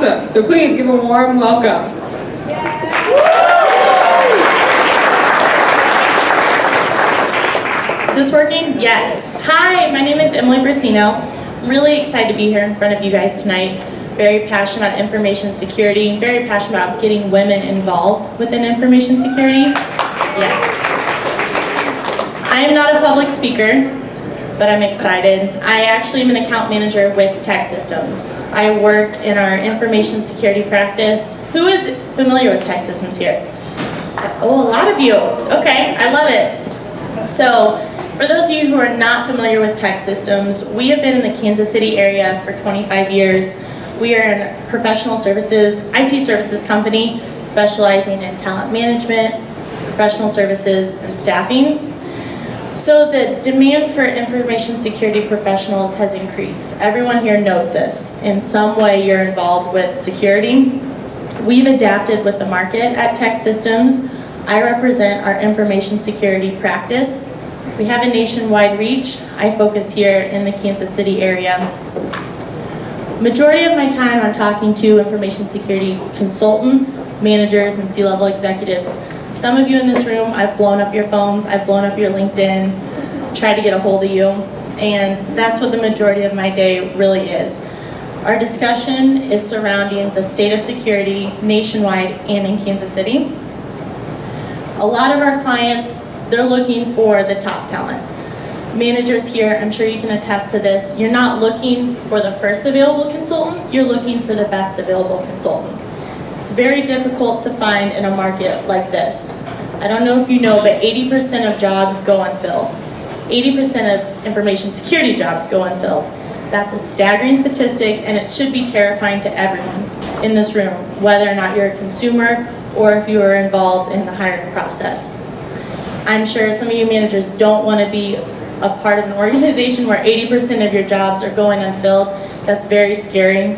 awesome. So please give a warm welcome. Is this working? Yes. Hi, my name is Emily Briseno. I'm really excited to be here in front of you guys tonight. Very passionate about information security, very passionate about getting women involved within information security. Yes. I am not a public speaker, but I'm excited. I actually am an account manager with Teksystems. I work in our information security practice. Who is familiar with Teksystems here? Oh, a lot of you. Okay, I love it. So, for those of you who are not familiar with Teksystems, we have been in the Kansas City area for 25 years. We are a professional services, IT services company specializing in talent management, professional services, and staffing. So the demand for information security professionals has increased. Everyone here knows this. In some way you're involved with security. We've adapted with the market at Teksystems. I represent our information security practice. We have a nationwide reach. I focus here in the Kansas City area. Majority of my time I'm talking to information security consultants, managers, and C-level executives. Some of you in this room, I've blown up your phones, I've blown up your LinkedIn, tried to get a hold of you, and that's what the majority of my day really is. Our discussion is surrounding the state of security nationwide and in Kansas City. A lot of our clients, they're looking for the top talent. Managers here, I'm sure you can attest to this, you're not looking for the first available consultant, you're looking for the best available consultant. It's very difficult to find in a market like this. I don't know if you know, but 80% of jobs go unfilled. 80% of information security jobs go unfilled. That's a staggering statistic, and it should be terrifying to everyone in this room, whether or not you're a consumer or if you are involved in the hiring process. I'm sure some of you managers don't want to be a part of an organization where 80% of your jobs are going unfilled. That's very scary.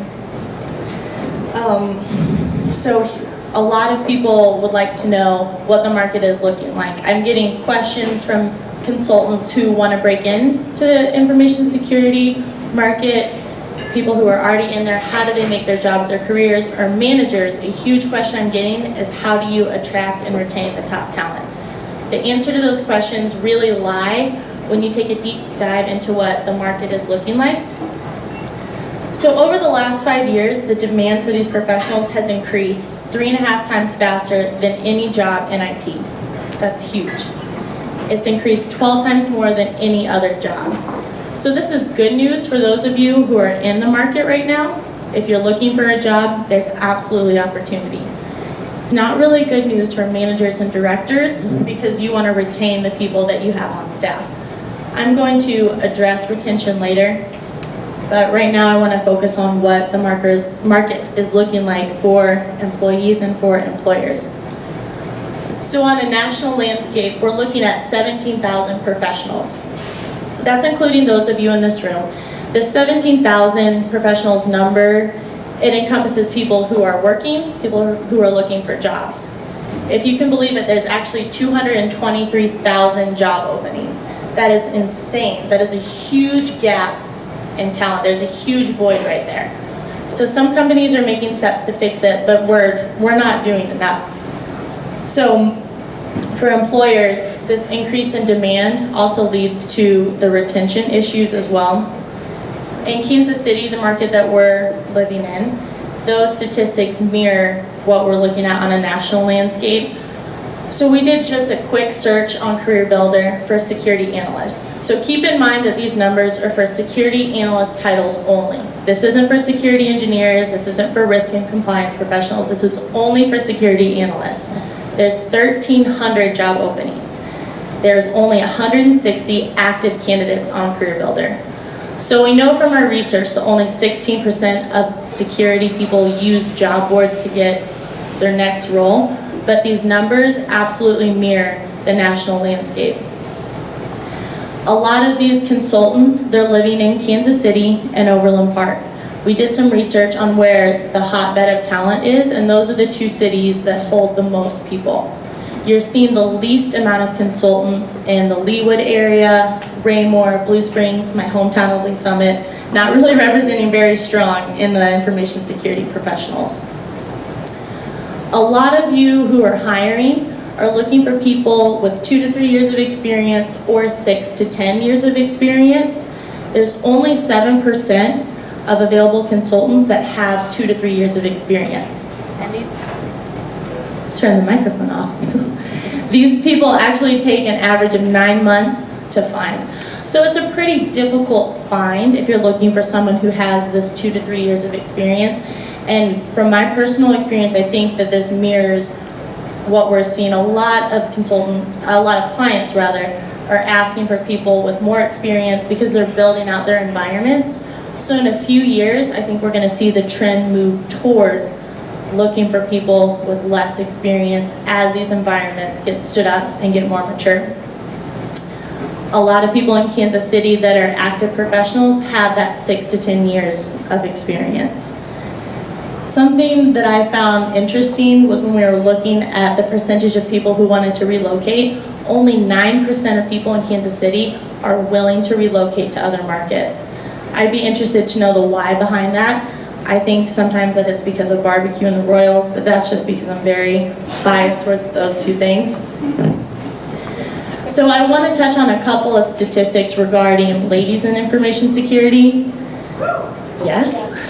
So a lot of people would like to know what the market is looking like. I'm getting questions from consultants who want to break into the information security market, people who are already in there, how do they make their jobs their careers, or managers. A huge question I'm getting is how do you attract and retain the top talent? The answer to those questions really lie when you take a deep dive into what the market is looking like. So over the last 5 years, the demand for these professionals has increased 3.5 times faster than any job in IT. That's huge. It's increased 12 times more than any other job. So this is good news for those of you who are in the market right now. If you're looking for a job, there's absolutely opportunity. It's not really good news for managers and directors because you want to retain the people that you have on staff. I'm going to address retention later, but right now I want to focus on what the market is looking like for employees and for employers. So on a national landscape, we're looking at 17,000 professionals. That's including those of you in this room. The 17,000 professionals number, it encompasses people who are working, people who are looking for jobs. If you can believe it, there's actually 223,000 job openings. That is insane. That is a huge gap in talent. There's a huge void right there. So some companies are making steps to fix it, but we're not doing enough. So for employers, this increase in demand also leads to the retention issues as well. In Kansas City, the market that we're living in, those statistics mirror what we're looking at on a national landscape. So we did just a quick search on Career Builder for security analysts. So keep in mind that these numbers are for security analyst titles only. This isn't for security engineers, this isn't for risk and compliance professionals, this is only for security analysts. There's 1,300 job openings. There's only 160 active candidates on Career Builder. So we know from our research that only 16% of security people use job boards to get their next role, but these numbers absolutely mirror the national landscape. A lot of these consultants, they're living in Kansas City and Overland Park. We did some research on where the hotbed of talent is, and those are the two cities that hold the most people. You're seeing the least amount of consultants in the Leawood area, Raymore, Blue Springs, my hometown of Lee Summit, not really representing very strong in the information security professionals. A lot of you who are hiring are looking for people with 2 to 3 years of experience or 6 to 10 years of experience. There's only 7% of available consultants that have 2 to 3 years of experience. And these, turn the microphone off. These people actually take an average of 9 months to find. So it's a pretty difficult find if you're looking for someone who has this 2 to 3 years of experience. And from my personal experience, I think that this mirrors what we're seeing. A lot of clients rather, are asking for people with more experience because they're building out their environments. So in a few years, I think we're going to see the trend move towards looking for people with less experience as these environments get stood up and get more mature. A lot of people in Kansas City that are active professionals have that 6 to 10 years of experience. Something that I found interesting was when we were looking at the percentage of people who wanted to relocate, only 9% of people in Kansas City are willing to relocate to other markets. I'd be interested to know the why behind that. I think sometimes that it's because of barbecue and the Royals, but that's just because I'm very biased towards those two things. So I want to touch on a couple of statistics regarding ladies in information security. Yes.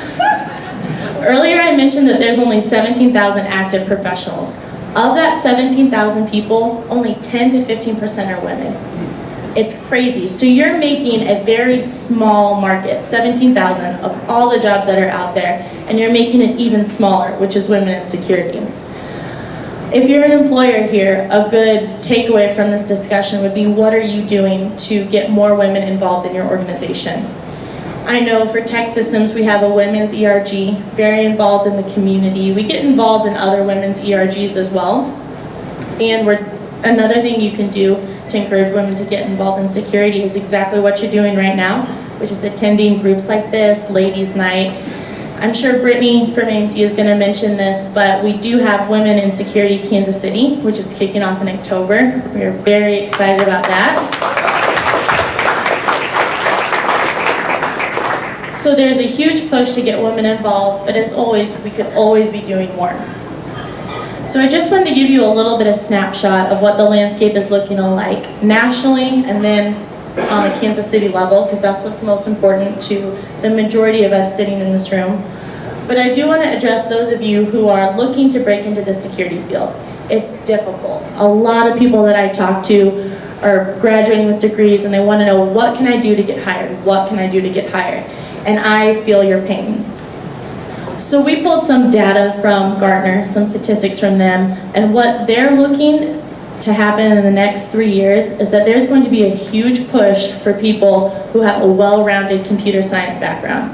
Earlier I mentioned that there's only 17,000 active professionals. Of that 17,000 people, only 10 to 15% are women. It's crazy. So you're making a very small market, 17,000 of all the jobs that are out there, and you're making it even smaller, which is women in security. If you're an employer here, a good takeaway from this discussion would be, what are you doing to get more women involved in your organization? I know for Teksystems, we have a women's ERG, very involved in the community. We get involved in other women's ERGs as well. And another thing you can do to encourage women to get involved in security is exactly what you're doing right now, which is attending groups like this, Ladies' Night. I'm sure Brittany from AMC is going to mention this, but we do have Women in Security Kansas City, which is kicking off in October. We are very excited about that. So there's a huge push to get women involved, but as always, we could always be doing more. So I just wanted to give you a little bit of snapshot of what the landscape is looking like nationally and then on the Kansas City level, because that's what's most important to the majority of us sitting in this room. But I do want to address those of you who are looking to break into the security field. It's difficult. A lot of people that I talk to are graduating with degrees and they want to know, what can I do to get hired? What can I do to get hired? And I feel your pain. So we pulled some data from Gartner, some statistics from them, and what they're looking to happen in the next 3 years is that there's going to be a huge push for people who have a well-rounded computer science background.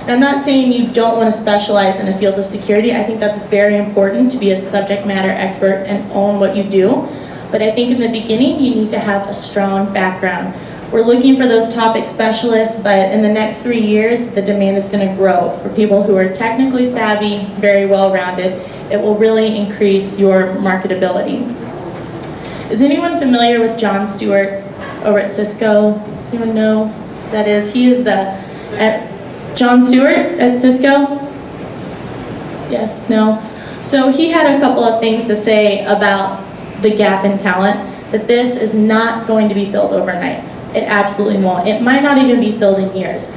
And I'm not saying you don't want to specialize in a field of security. I think that's very important to be a subject matter expert and own what you do. But I think in the beginning, you need to have a strong background. We're looking for those topic specialists, but in the next 3 years, the demand is going to grow for people who are technically savvy, very well-rounded. It will really increase your marketability. Is anyone familiar with John Stewart over at Cisco? Does anyone know who that is? He is John Stewart at Cisco? Yes, no? So he had a couple of things to say about the gap in talent, that this is not going to be filled overnight. It absolutely won't. It might not even be filled in years.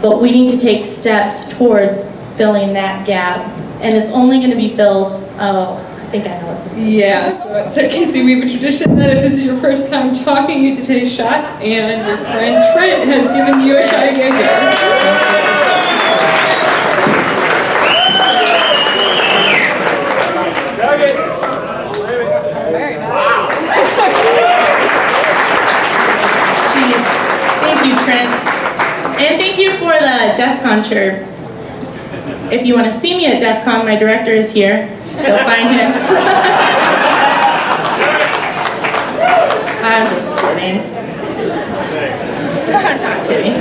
But we need to take steps towards filling that gap. And it's only going to be filled, I think I know what this is. Yeah, so Casey, we have a tradition that if this is your first time talking, you get to take a shot, and your friend Trent has given you a shot again here. Thank you, Trent. And thank you for the DEF CON shirt. If you want to see me at DEF CON, my director is here, so find him. I'm just kidding. I'm not kidding.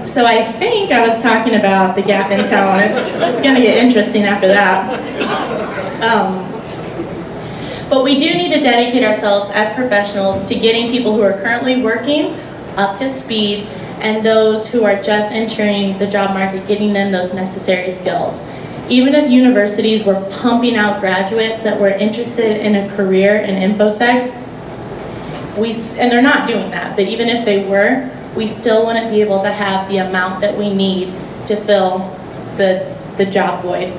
So I think I was talking about the gap in talent. It's going to get interesting after that. But we do need to dedicate ourselves as professionals to getting people who are currently working up to speed and those who are just entering the job market, getting them those necessary skills. Even if universities were pumping out graduates that were interested in a career in InfoSec, and they're not doing that, but even if they were, we still wouldn't be able to have the amount that we need to fill the job void.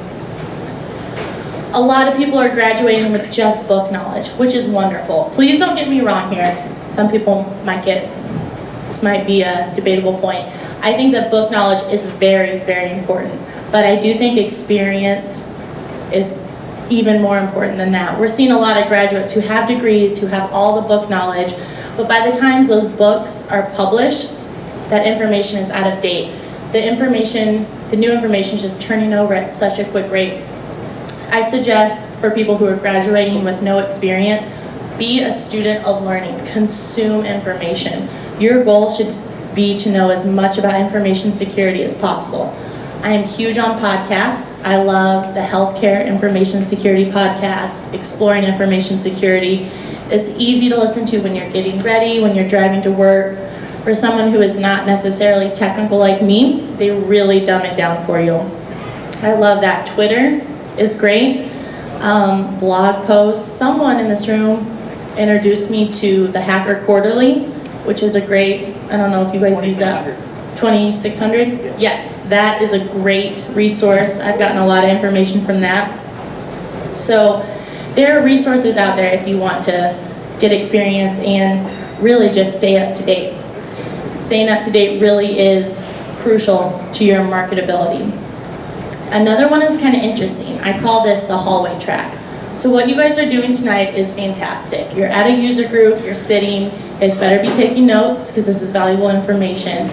A lot of people are graduating with just book knowledge, which is wonderful. Please don't get me wrong here. Some people might this might be a debatable point. I think that book knowledge is very, very important, but I do think experience is even more important than that. We're seeing a lot of graduates who have degrees, who have all the book knowledge, but by the time those books are published, that information is out of date. The new information is just turning over at such a quick rate. I suggest for people who are graduating with no experience, be a student of learning, consume information. Your goal should be to know as much about information security as possible. I am huge on podcasts. I love the Healthcare Information Security podcast, Exploring Information Security. It's easy to listen to when you're getting ready, when you're driving to work. For someone who is not necessarily technical like me, they really dumb it down for you. I love that. Twitter is great. Blog posts. Someone in this room introduced me to the Hacker Quarterly, which is a great, I don't know if you guys use that. 2600? Yes, that is a great resource. I've gotten a lot of information from that. So there are resources out there if you want to get experience and really just stay up to date. Staying up to date really is crucial to your marketability. Another one is kind of interesting. I call this the hallway track. So what you guys are doing tonight is fantastic. You're at a user group, you're sitting, you guys better be taking notes because this is valuable information.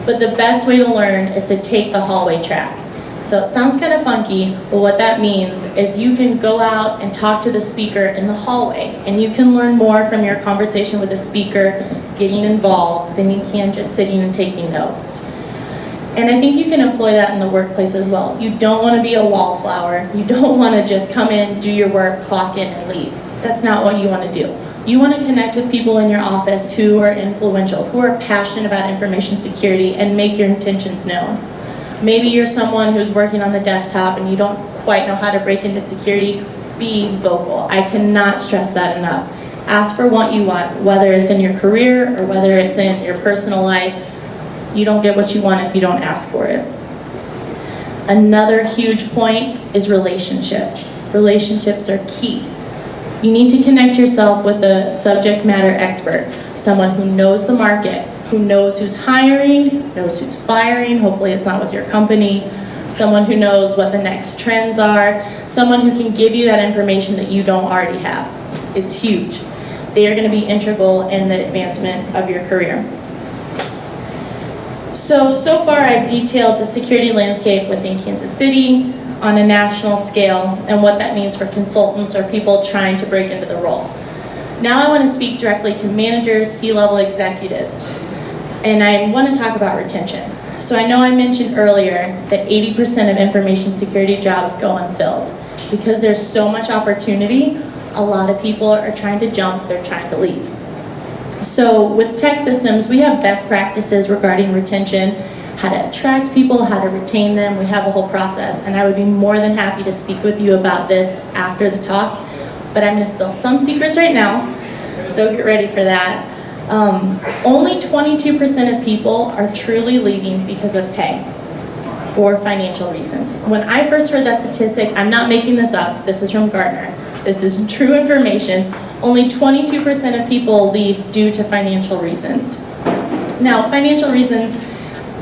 But the best way to learn is to take the hallway track. So it sounds kind of funky, but what that means is you can go out and talk to the speaker in the hallway, and you can learn more from your conversation with the speaker, getting involved, than you can just sitting and taking notes. And I think you can employ that in the workplace as well. You don't want to be a wallflower. You don't want to just come in, do your work, clock in, and leave. That's not what you want to do. You want to connect with people in your office who are influential, who are passionate about information security, and make your intentions known. Maybe you're someone who's working on the desktop and you don't quite know how to break into security. Be vocal. I cannot stress that enough. Ask for what you want, whether it's in your career or whether it's in your personal life. You don't get what you want if you don't ask for it. Another huge point is relationships. Relationships are key. You need to connect yourself with a subject matter expert, someone who knows the market, who knows who's hiring, knows who's firing, hopefully it's not with your company, someone who knows what the next trends are, someone who can give you that information that you don't already have. It's huge. They are going to be integral in the advancement of your career. So far I've detailed the security landscape within Kansas City on a national scale and what that means for consultants or people trying to break into the role. Now I want to speak directly to managers, C-level executives, and I want to talk about retention. So I know I mentioned earlier that 80% of information security jobs go unfilled. Because there's so much opportunity, a lot of people are trying to jump, they're trying to leave. So with Teksystems, we have best practices regarding retention, how to attract people, how to retain them. We have a whole process, and I would be more than happy to speak with you about this after the talk, but I'm going to spill some secrets right now, so get ready for that. Only 22% of people are truly leaving because of pay, for financial reasons. When I first heard that statistic, I'm not making this up, this is from Gartner, this is true information, only 22% of people leave due to financial reasons. Now, financial reasons,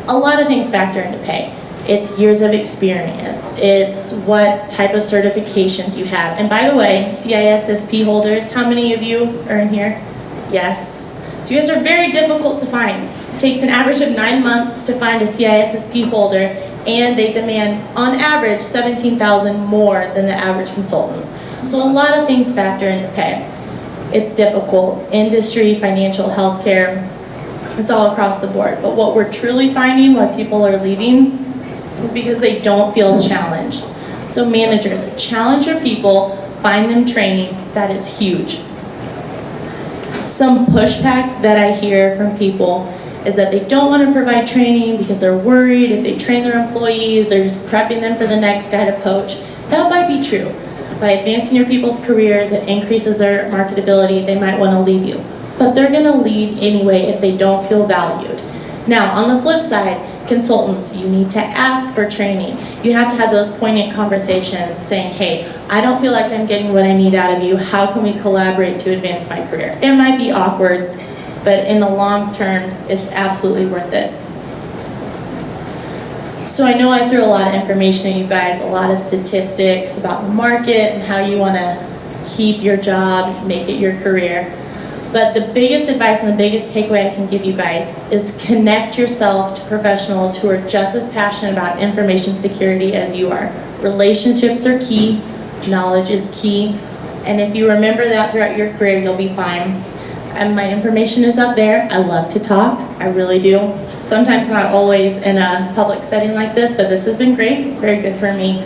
a lot of things factor into pay. It's years of experience, it's what type of certifications you have. And by the way, CISSP holders, how many of you are in here? Yes. So you guys are very difficult to find. It takes an average of 9 months to find a CISSP holder, and they demand, on average, $17,000 more than the average consultant. So a lot of things factor into pay. It's difficult. Industry, financial, healthcare. It's all across the board. But what we're truly finding, why people are leaving, is because they don't feel challenged. So managers, challenge your people, find them training. That is huge. Some pushback that I hear from people is that they don't want to provide training because they're worried if they train their employees, they're just prepping them for the next guy to poach. That might be true. By advancing your people's careers, it increases their marketability, they might want to leave you. But they're going to leave anyway if they don't feel valued. Now, on the flip side, consultants, you need to ask for training. You have to have those poignant conversations saying, hey, I don't feel like I'm getting what I need out of you. How can we collaborate to advance my career? It might be awkward, but in the long term, it's absolutely worth it. So I know I threw a lot of information at you guys, a lot of statistics about the market and how you want to keep your job, make it your career. But the biggest advice and the biggest takeaway I can give you guys is connect yourself to professionals who are just as passionate about information security as you are. Relationships are key, knowledge is key, and if you remember that throughout your career, you'll be fine. And my information is up there. I love to talk, I really do. Sometimes not always in a public setting like this, but this has been great. It's very good for me.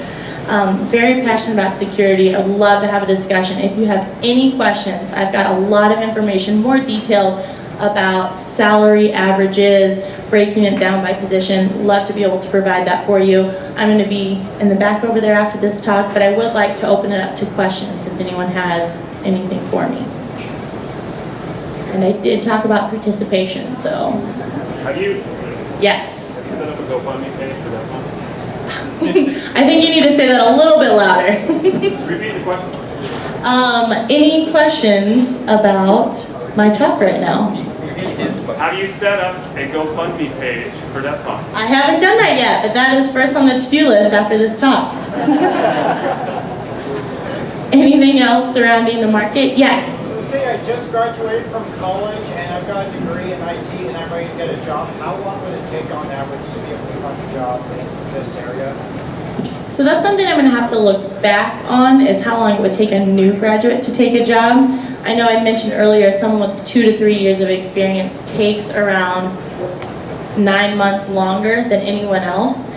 Very passionate about security. I would love to have a discussion. If you have any questions, I've got a lot of information, more detailed about salary averages, breaking it down by position. Love to be able to provide that for you. I'm going to be in the back over there after this talk, but I would like to open it up to questions if anyone has anything for me. And I did talk about participation, so. Have you Yes. set up a GoFundMe page for that one? I think you need to say that a little bit louder. Repeat the question. Any questions about my talk right now? Have you set up a GoFundMe page for that talk? I haven't done that yet, but that is first on the to-do list after this talk. Anything else surrounding the market? Yes. So say I just graduated from college and I've got a degree in IT and I'm ready to get a job. How long would it take on average to be able to find a job in this area? So that's something I'm going to have to look back on, is how long it would take a new graduate to take a job. I know I mentioned earlier someone with 2 to 3 years of experience takes around 9 months longer than anyone else.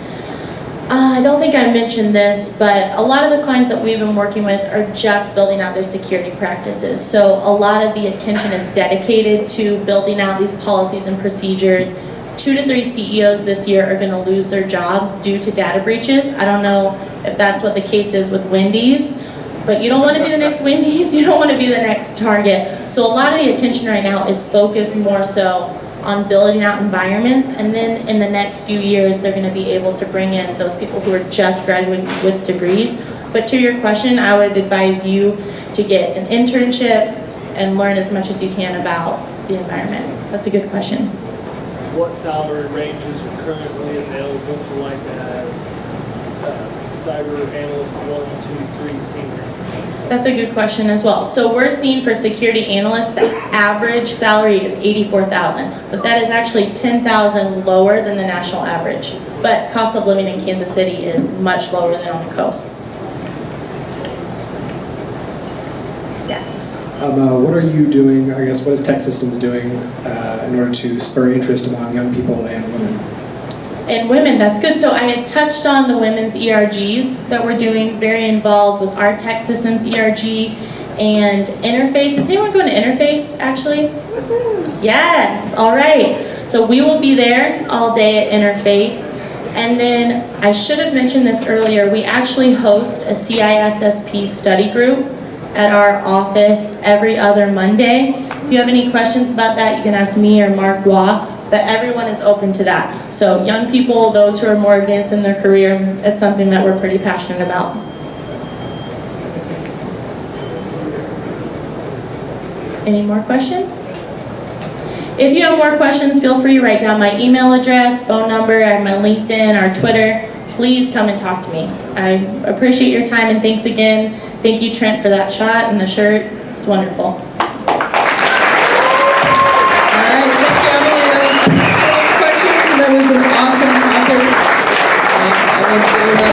I don't think I mentioned this, but a lot of the clients that we've been working with are just building out their security practices. So a lot of the attention is dedicated to building out these policies and procedures. 2 to 3 CEOs this year are going to lose their job due to data breaches. I don't know if that's what the case is with Wendy's, but you don't want to be the next Wendy's, you don't want to be the next Target. So a lot of the attention right now is focused more so on building out environments, and then in the next few years they're going to be able to bring in those people who are just graduating with degrees. But to your question, I would advise you to get an internship and learn as much as you can about the environment. That's a good question. What salary ranges are currently available for like a cyber analyst 1, 2, 3 senior? That's a good question as well. So we're seeing for security analysts, the average salary is $84,000, but that is actually $10,000 lower than the national average. But cost of living in Kansas City is much lower than on the coast. Yes. What are you doing, I guess, what is Teksystems doing in order to spur interest among young people and women? And women, that's good. So I had touched on the women's ERGs that we're doing, very involved with our Teksystems ERG and Interface. Is anyone going to Interface, actually? Yes, all right. So we will be there all day at Interface. And then, I should have mentioned this earlier, we actually host a CISSP study group at our office every other Monday. If you have any questions about that, you can ask me or Mark Waugh, but everyone is open to that. So young people, those who are more advanced in their career, it's something that we're pretty passionate about. Any more questions? If you have more questions, feel free to write down my email address, phone number, I have my LinkedIn, our Twitter. Please come and talk to me. I appreciate your time, and thanks again. Thank you, Trent, for that shot and the shirt. It's wonderful.